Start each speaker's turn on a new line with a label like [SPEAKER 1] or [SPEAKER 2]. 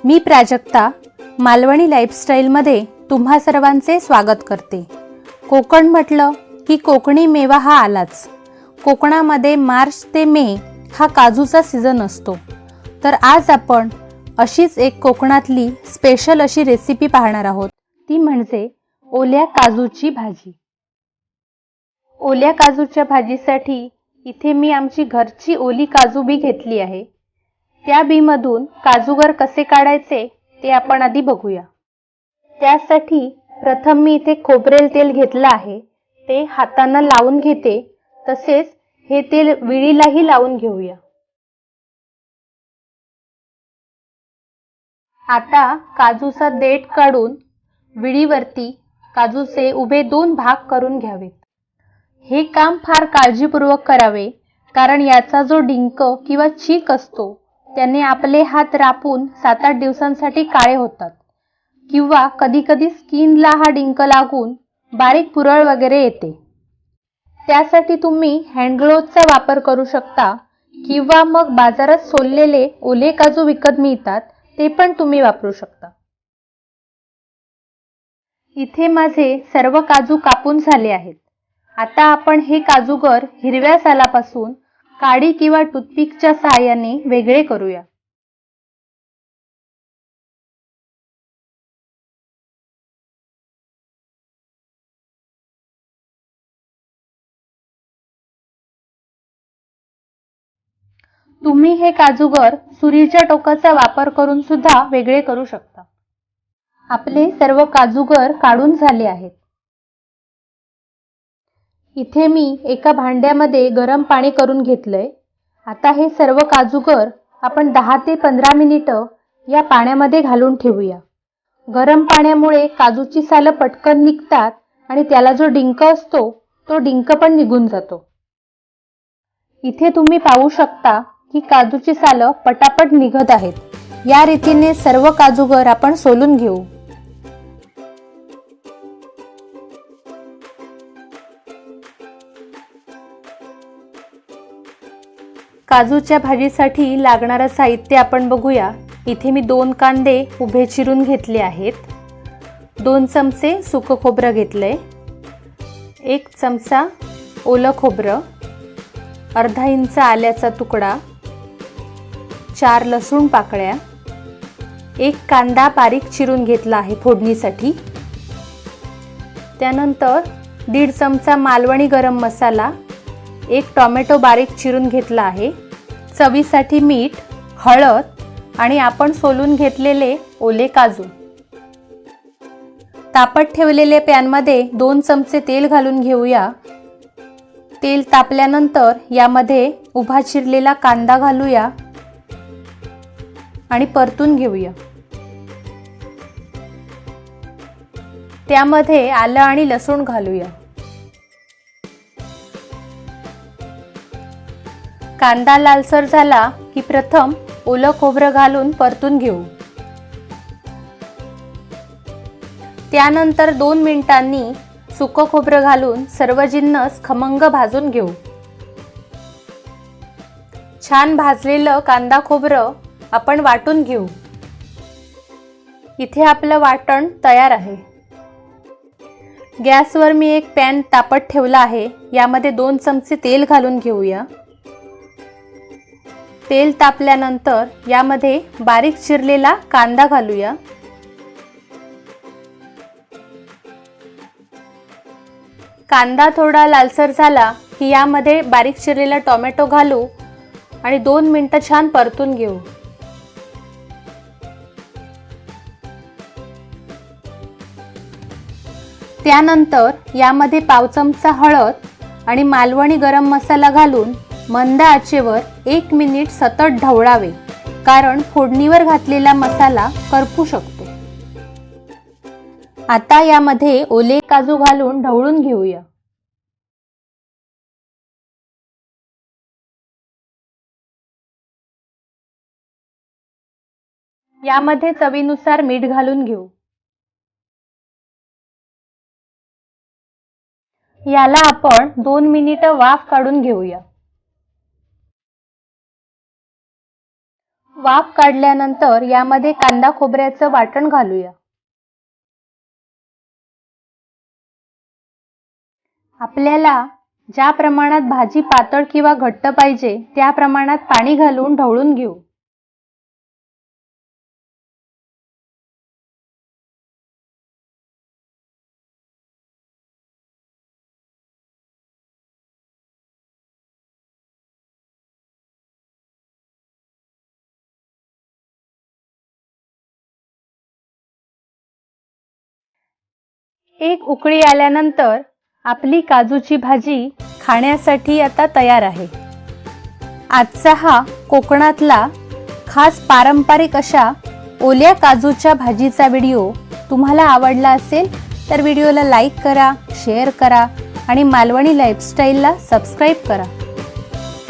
[SPEAKER 1] मी प्राजक्ता मालवणी लाईफस्टाईलमध्ये तुम्हा सर्वांचे स्वागत करते। कोकण म्हटलं की कोकणी मेवा हा आलाच। कोकणामध्ये मार्च ते मे हा काजूचा सीझन असतो। तर आज आपण अशीच एक कोकणातली स्पेशल अशी रेसिपी पाहणार आहोत, ती म्हणजे ओल्या काजूची भाजी। ओल्या काजूच्या भाजीसाठी इथे मी आमची घरची ओली काजू बी घेतली आहे। त्या बीमधून काजूगर कसे काढायचे ते आपण आधी बघूया। त्यासाठी प्रथम मी इथे खोबरेल तेल घेतलं आहे, ते हातांना लावून घेते। तसेच हे तेल विळीलाही लावून घेऊया। आता काजूचा देठ काढून विळीवरती काजूचे उभे 2 भाग करून घ्यावेत। हे काम फार काळजीपूर्वक करावे, कारण याचा जो डिंक किंवा चीक असतो त्याने आपले हात रापून 7-8 दिवसांसाठी काळे होतात, किंवा कधी-कधी स्किनला हा डिंक लागून बारीक पुरळ वगैरे येते। त्यासाठी तुम्ही हँड ग्लोव्हचा वापर करू शकता, किंवा मग बाजारात सोललेले ओले काजू विकत मिळतात ते पण तुम्ही वापरू शकता। इथे माझे सर्व काजू कापून झाले आहेत। आता आपण हे काजूगर हिरव्या सालापासून काडी किंवा टूथपिकच्या सहाय्याने वेगळे करूया। तुम्ही हे काजूगर सुरीच्या टोकाचा वापर करून सुद्धा वेगळे करू शकता। आपले सर्व काजूगर काढून झाले आहेत। इथे मी एका भांड्यामध्ये गरम पाणी करून घेतलंय। आता हे सर्व काजूगर आपण 10 ते 15 मिनिटं या पाण्यामध्ये घालून ठेवूया। गरम पाण्यामुळे काजूची सालं पटकन निघतात आणि त्याला जो डिंक असतो तो डिंक पण निघून जातो। इथे तुम्ही पाहू शकता की काजूची सालं पटापट निघत आहेत। या रीतीने सर्व काजूगर आपण सोलून घेऊ। काजूच्या भाजीसाठी लागणारे साहित्य आपण बघूया। इथे मी 2 कांदे उभे चिरून घेतले आहेत, 2 चमचे सुकं खोबरं घेतलंय, 1 चमचा ओलं खोबरं, अर्धा इंच आल्याचा तुकडा, 4 लसूण पाकळ्या, 1 कांदा बारीक चिरून घेतला आहे फोडणीसाठी, त्यानंतर 1.5 चमचा मालवणी गरम मसाला, 1 टोमॅटो बारीक चिरून घेतला आहे, चवीसाठी मीठ, हळद आणि आपण सोलून घेतलेले ओले काजू। तापत ठेवलेले पॅनमध्ये 2 चमचे तेल घालून घेऊया। तेल तापल्यानंतर यामध्ये उभा चिरलेला कांदा घालूया आणि परतून घेऊया। त्यामध्ये आलं आणि लसूण घालूया। कांदा लालसर झाला की प्रथम ओलं खोबरं घालून परतून घेऊ। त्यानंतर 2 मिनिटांनी सुकं खोबरं घालून सर्व जिन्नस खमंग भाजून घेऊ। छान भाजलेलं कांदा खोबरं आपण वाटून घेऊ। इथे आपलं वाटण तयार आहे। गॅसवर मी एक पॅन तापत ठेवला आहे, यामध्ये 2 चमचे तेल घालून घेऊया। तेल तापल्यानंतर यामध्ये बारीक चिरलेला कांदा घालूया। कांदा थोडा लालसर झाला की यामध्ये बारीक चिरलेला टोमॅटो घालू आणि 2 मिनिटं छान परतून घेऊ। त्यानंतर यामध्ये पाव चमचा हळद आणि मालवणी गरम मसाला घालून मंद आचेवर 1 मिनिट सतत ढवळावे, कारण फोडणीवर घातलेला मसाला करपू शकतो। आता यामध्ये ओले काजू घालून ढवळून घेऊया। यामध्ये चवीनुसार मीठ घालून घेऊ। याला आपण 2 मिनिटं वाफ काढून घेऊया। वाफ काढल्यानंतर यामध्ये कांदा खोबऱ्याचं वाटण घालूया. आपल्याला ज्या प्रमाणात भाजी पातळ किंवा घट्ट पाहिजे त्या प्रमाणात पाणी घालून ढवळून घेऊ. एक उकळी आल्यानंतर आपली काजूची भाजी खाण्यासाठी आता तयार आहे. आजचा हा कोकणातला खास पारंपरिक अशा ओल्या काजूच्या भाजीचा व्हिडिओ तुम्हाला आवडला असेल तर व्हिडिओला लाईक करा, शेअर करा आणि मालवणी लाईफस्टाईलला सबस्क्राईब करा.